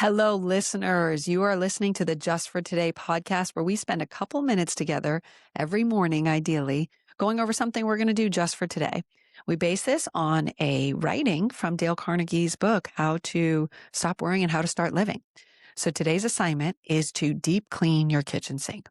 Hello, listeners. You are listening to the Just for Today podcast, where we spend a couple minutes together every morning, ideally, going over something we're going to do just for today. We base this on a writing from Dale Carnegie's book, How to Stop Worrying and How to Start Living. So today's assignment is to deep clean your kitchen sink.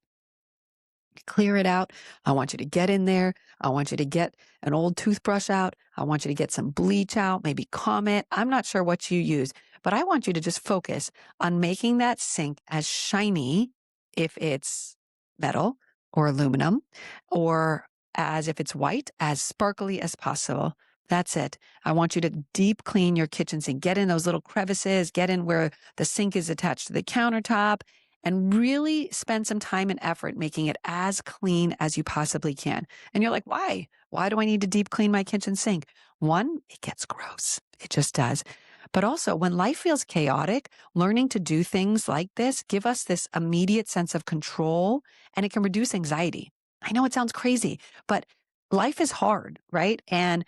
Clear it out. I want you to get in there. I want you to get an old toothbrush out. I want you to get some bleach out, maybe Comet. I'm not sure what you use, but I want you to just focus on making that sink as shiny if it's metal or aluminum, or as if it's white, as sparkly as possible. That's it. I want you to deep clean your kitchen sink. Get in those little crevices, get in where the sink is attached to the countertop, and really spend some time and effort making it as clean as you possibly can. And you're like, why? Why do I need to deep clean my kitchen sink? One, it gets gross. It just does. But also, when life feels chaotic, learning to do things like this give us this immediate sense of control, and it can reduce anxiety. I know it sounds crazy, but life is hard, right? And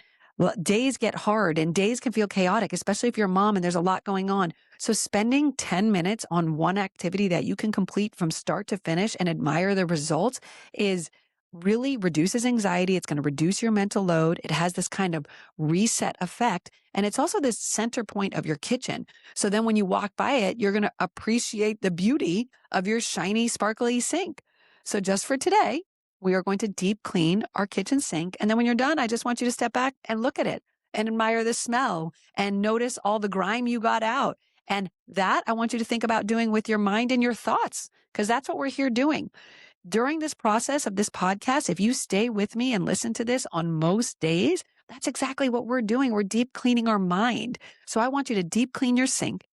days get hard and days can feel chaotic, especially if you're a mom and there's a lot going on. So spending 10 minutes on one activity that you can complete from start to finish and admire the results is really reduces anxiety. It's going to reduce your mental load. It has this kind of reset effect. And it's also this center point of your kitchen. So then when you walk by it, you're going to appreciate the beauty of your shiny, sparkly sink. So just for today, we are going to deep clean our kitchen sink. And then when you're done, I just want you to step back and look at it and admire the smell and notice all the grime you got out. And that I want you to think about doing with your mind and your thoughts, because that's what we're here doing. During this process of this podcast, if you stay with me and listen to this on most days, that's exactly what we're doing. We're deep cleaning our mind. So I want you to deep clean your sink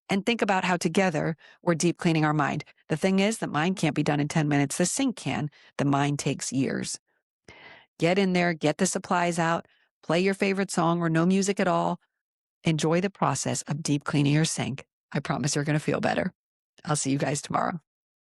and think about how together we're deep cleaning our mind. The thing is that mine can't be done in 10 minutes. The sink can. The mind takes years. Get in there, get the supplies out, play your favorite song or no music at all. Enjoy the process of deep cleaning your sink. I promise you're going to feel better. I'll see you guys tomorrow.